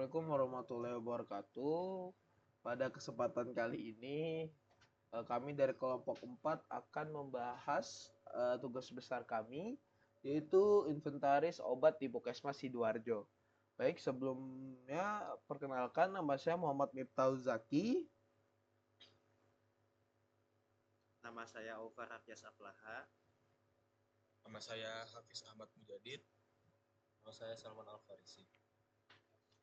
Assalamualaikum warahmatullahi wabarakatuh. Pada kesempatan kali ini, kami dari kelompok 4 akan membahas tugas besar kami, yaitu inventaris obat di Puskesmas Sidoarjo. Baik, sebelumnya perkenalkan, nama saya Muhammad Miftahul Zaki. Nama saya Over Ratyas Aflaha. Nama saya Hafiz Ahmad Mujadid. Nama saya Salman Al-Farisi.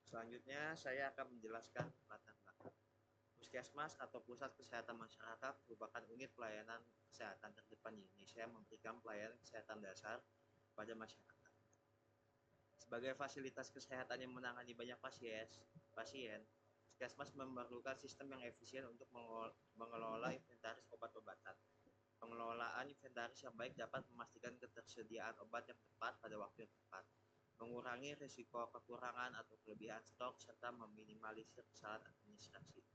Selanjutnya saya akan menjelaskan latar belakang. Puskesmas atau Pusat Kesehatan Masyarakat merupakan unit pelayanan kesehatan terdepan di Indonesia yang memberikan pelayanan kesehatan dasar pada masyarakat. Sebagai fasilitas kesehatan yang menangani banyak pasien, Puskesmas memerlukan sistem yang efisien untuk mengelola inventaris obat-obatan. Pengelolaan inventaris yang baik dapat memastikan ketersediaan obat yang tepat pada waktu yang tepat, mengurangi risiko kekurangan atau kelebihan stok, serta meminimalisir kesalahan administrasi.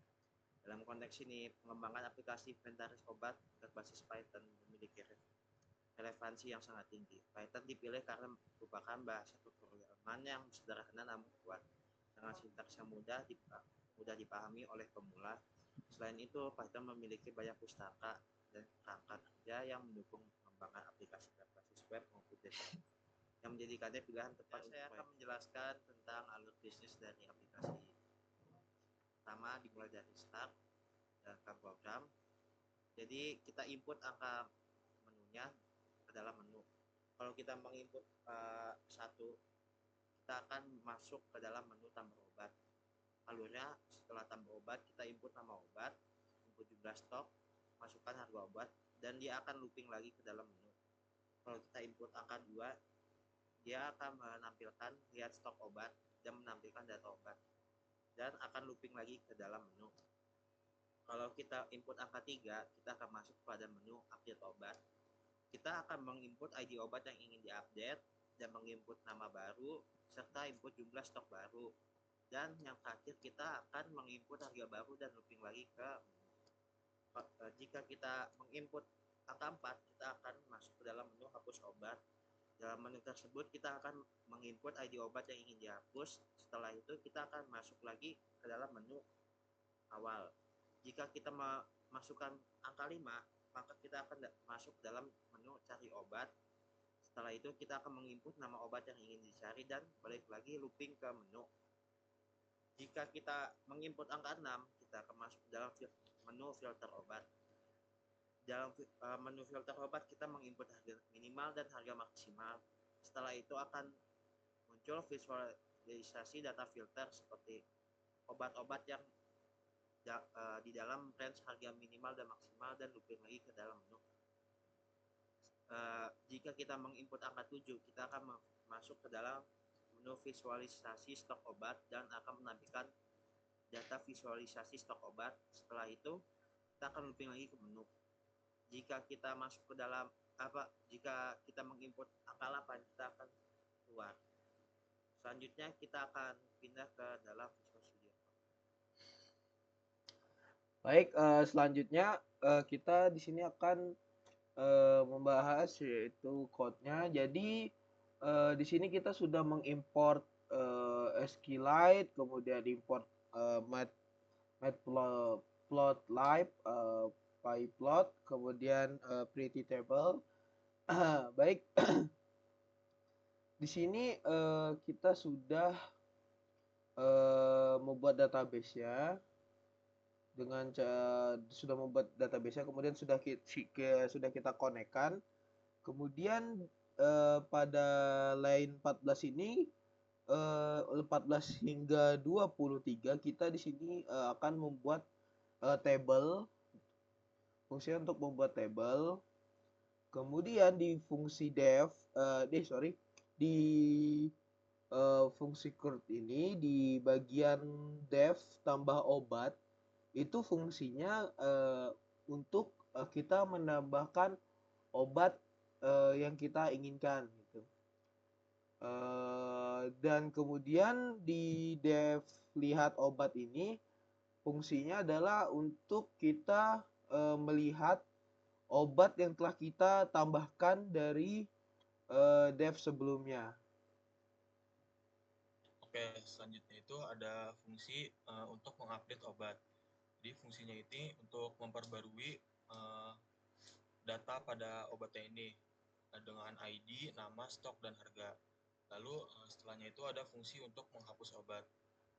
Dalam konteks ini, pengembangan aplikasi inventaris obat berbasis Python memiliki relevansi yang sangat tinggi. Python dipilih karena merupakan bahasa pemrograman yang sederhana namun kuat, dengan sintaks yang mudah dipahami oleh pemula. Selain itu, Python memiliki banyak pustaka dan perangkat kerja yang mendukung pengembangan aplikasi berbasis web maupun desktop, yang menjadikannya pilihan tepat. Saya akan menjelaskan tentang alur bisnis dari aplikasi. Pertama, dimulai dari start dan program. Jadi kita input angka menunya ke dalam menu. Kalau kita menginput satu, kita akan masuk ke dalam menu tambah obat. Alurnya, setelah tambah obat, kita input nama obat, input jumlah stok, masukkan harga obat, dan dia akan looping lagi ke dalam menu. Kalau kita input angka 2, dia akan menampilkan lihat stok obat dan menampilkan data obat, dan akan looping lagi ke dalam menu. Kalau kita input angka 3, kita akan masuk pada menu update obat. Kita akan menginput ID obat yang ingin diupdate dan menginput nama baru serta input jumlah stok baru. Dan yang terakhir, kita akan menginput harga baru dan looping lagi ke menu. Jika kita menginput angka 4, kita akan masuk ke dalam menu hapus obat. Dalam menu tersebut kita akan menginput ID obat yang ingin dihapus. Setelah itu kita akan masuk lagi ke dalam menu awal. Jika kita memasukkan angka 5, maka kita akan masuk dalam menu cari obat. Setelah itu kita akan menginput nama obat yang ingin dicari dan balik lagi looping ke menu. Jika kita menginput angka 6, kita akan masuk dalam menu filter obat. Dalam menu filter obat kita menginput harga minimal dan harga maksimal. Setelah itu akan muncul visualisasi data filter seperti obat-obat yang di dalam range harga minimal dan maksimal, dan looping lagi ke dalam menu. Jika kita menginput angka 7, kita akan masuk ke dalam menu visualisasi stok obat dan akan menampilkan data visualisasi stok obat. Setelah itu kita akan looping lagi ke menu. Jika kita masuk ke dalam jika kita menginput angka 8, kita akan keluar. Selanjutnya kita akan pindah ke dalam Visual Studio. Baik, selanjutnya kita di sini akan membahas yaitu code-nya. Jadi di sini kita sudah mengimport SQLite, kemudian import Matplotlib, PyPlot, kemudian Pretty Table. Baik, di sini kita sudah membuat database-nya. Sudah membuat database-nya, kemudian sudah kita konekkan. Kemudian pada line 14 ini 14 hingga 23 kita di sini akan membuat table, fungsi untuk membuat table. Kemudian di fungsi di fungsi curd ini, di bagian def tambah obat, itu fungsinya untuk kita menambahkan obat yang kita inginkan gitu. Dan kemudian di def lihat obat ini fungsinya adalah untuk kita melihat obat yang telah kita tambahkan dari def sebelumnya. Oke, selanjutnya itu ada fungsi untuk mengupdate obat. Jadi fungsinya ini untuk memperbarui data pada obatnya ini dengan ID, nama, stok, dan harga. Lalu setelahnya itu ada fungsi untuk menghapus obat.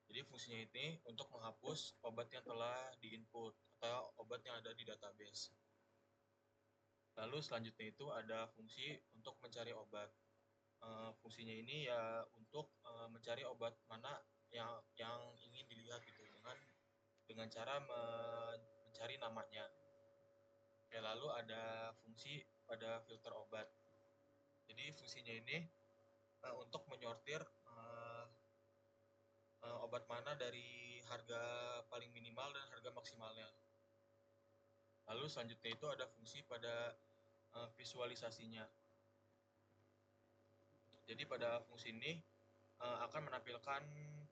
Jadi fungsinya ini untuk menghapus obat yang telah diinput atau obat yang ada di database. Lalu selanjutnya itu ada fungsi untuk mencari obat. Fungsinya ini ya untuk mencari obat mana yang ingin dilihat gitu dengan cara mencari namanya. Oke, lalu ada fungsi pada filter obat. Jadi fungsinya ini untuk menyortir obat mana dari harga paling minimal dan harga maksimalnya. Lalu selanjutnya itu ada fungsi pada visualisasinya. Jadi pada fungsi ini akan menampilkan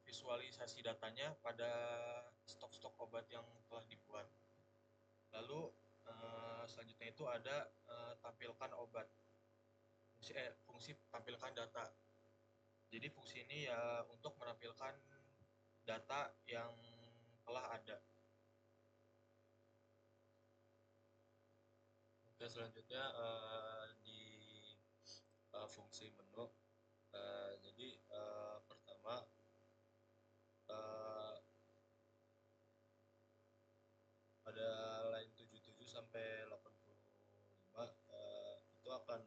visualisasi datanya pada stok-stok obat yang telah dibuat. Lalu selanjutnya itu ada tampilkan obat. Fungsi tampilkan data. Jadi fungsi ini ya untuk menampilkan data yang telah ada. Oke, selanjutnya di fungsi menu. Jadi pertama pada line 77 sampai 85 itu akan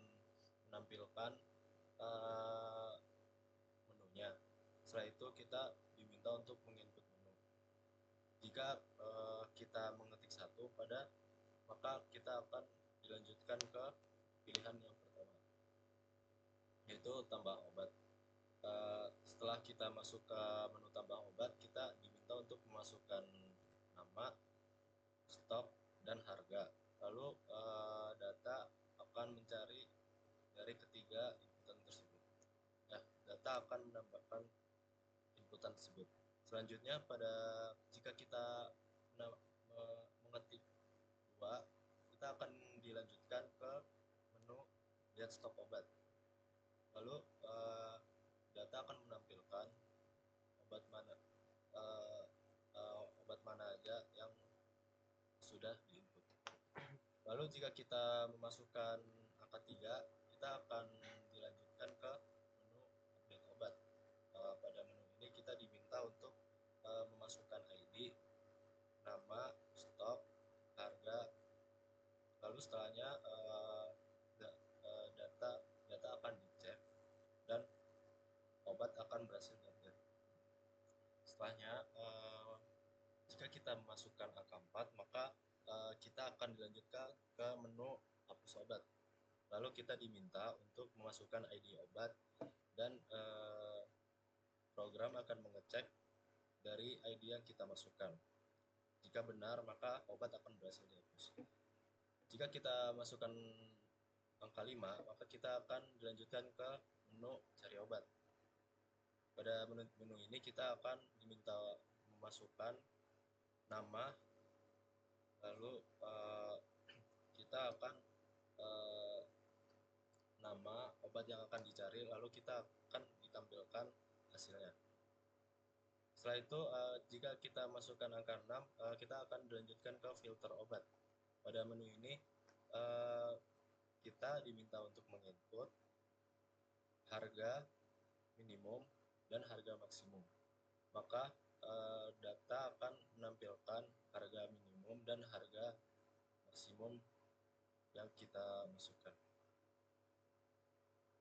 menampilkan menunya. Setelah itu kita diminta untuk menginput menu. Jika kita mengetik satu maka kita akan dilanjutkan ke pilihan yang pertama, yaitu tambah obat. Setelah kita masuk ke menu tambah obat, kita diminta untuk memasukkan nama, stok, dan harga. Lalu data akan mencari dari ketiga inputan tersebut. Data akan menambahkan inputan tersebut. Selanjutnya jika kita mengetik 2, kita akan dilanjutkan ke menu lihat stok obat. Lalu data akan menampilkan obat mana aja yang sudah diinput. Lalu jika kita memasukkan angka 3, kita akan dilanjutkan ke menu update obat. Pada menu ini kita diminta untuk memasukkan ID, nama, stok, harga. Lalu setelahnya data akan dicek dan obat akan berhasil diupdate. Setelahnya jika kita memasukkan angka 4, maka kita akan dilanjutkan ke menu hapus obat. Lalu kita diminta untuk memasukkan ID obat dan program akan mengecek dari ID yang kita masukkan. Jika benar, maka obat akan berhasil dihapus. Jika kita masukkan angka 5, maka kita akan dilanjutkan ke menu cari obat. Pada menu ini kita akan diminta memasukkan nama, lalu kita akan nama obat yang akan dicari, lalu kita akan ditampilkan hasilnya. Setelah itu jika kita masukkan angka 6, kita akan dilanjutkan ke filter obat. Pada menu ini kita diminta untuk menginput harga minimum dan harga maksimum. Maka data akan menampilkan harga minimum dan harga maksimum yang kita masukkan.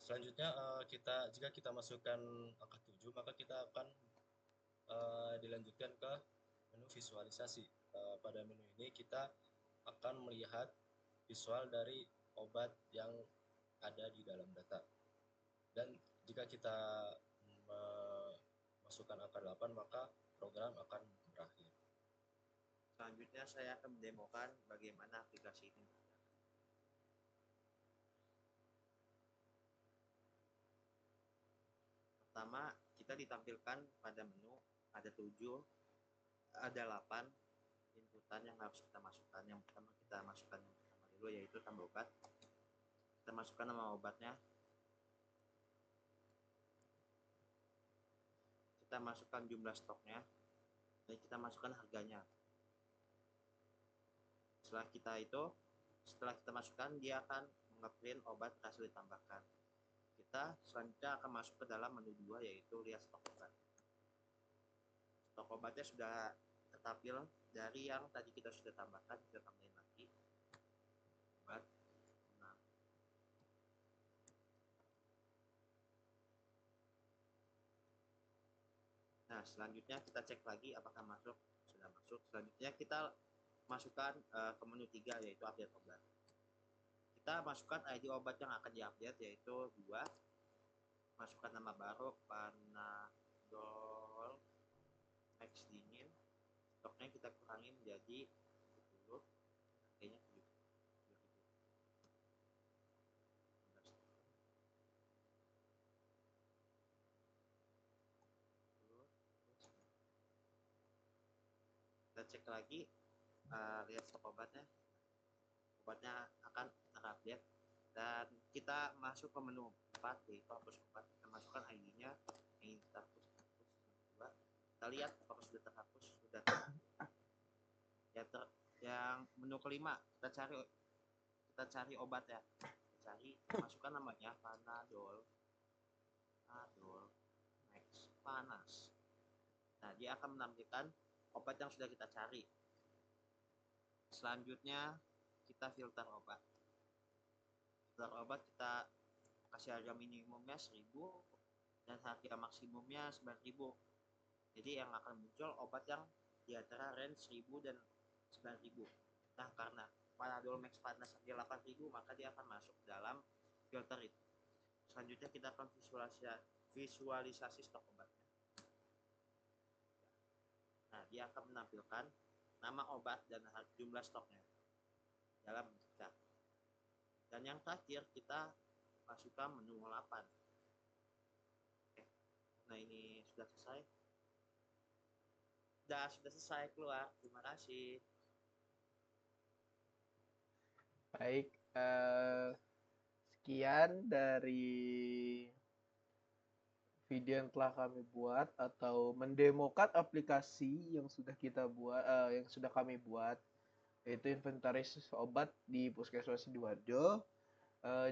Selanjutnya jika kita masukkan angka 7, maka kita akan dilanjutkan ke menu visualisasi. Pada menu ini kita akan melihat visual dari obat yang ada di dalam data. Dan jika kita masukkan angka 8, maka program akan berakhir. Selanjutnya saya akan mendemokan bagaimana aplikasi ini. Pertama, kita ditampilkan pada menu ada 8 inputan yang harus kita masukkan. Yang pertama kita masukkan yang pertama dulu, yaitu tambah obat. Kita masukkan nama obatnya. Kita kita masukkan jumlah stoknya, dan kita masukkan harganya. Setelah kita masukkan, dia akan nge-print obat hasil ditambahkan. Kita selanjutnya akan masuk ke dalam menu 2, yaitu lihat stok obat. Stok obatnya sudah tertampil dari yang tadi kita sudah tambahkan, kita tambahin lagi obat. Nah, selanjutnya kita cek lagi apakah masuk. Sudah masuk. Selanjutnya kita masukkan ke menu 3, yaitu update obat. Kita masukkan ID obat yang akan diupdate, yaitu 2. Masukkan nama baru, Panadol Max dingin. Stoknya kita kurangi menjadi 10. Harganya 7.000. Kita cek lagi, lihat stok obatnya akan terupdate, dan kita masuk ke menu 4, yaitu hapus obat. Kita masukkan ID-nya yang kita hapus. Kita lihat apakah sudah terhapus. Sudah yang menu kelima, kita cari obat ya. Masukkan namanya Panadol Max panas. Nah, dia akan menampilkan obat yang sudah kita cari. Selanjutnya kita filter obat. Kita kasih harga minimumnya 1.000 dan harga maksimumnya 9.000. Jadi yang akan muncul obat yang di antara range 1.000 dan 9.000. Nah, karena Panadol Max panas di 8.000, maka dia akan masuk dalam filter itu. Selanjutnya kita akan visualisasi stok obatnya. Nah, dia akan menampilkan nama obat dan jumlah stoknya dalam kita. Dan yang terakhir kita masukkan menu 8. Oke. Nah, ini sudah selesai. Sudah selesai keluar. Terima kasih. Baik, sekian dari video yang telah kami buat atau mendemokan aplikasi yang sudah kami buat, yaitu inventaris obat di Puskesmas Sidoarjo.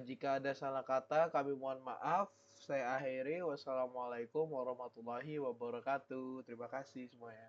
Jika ada salah kata, kami mohon maaf. Saya akhiri. Wassalamualaikum warahmatullahi wabarakatuh. Terima kasih semuanya.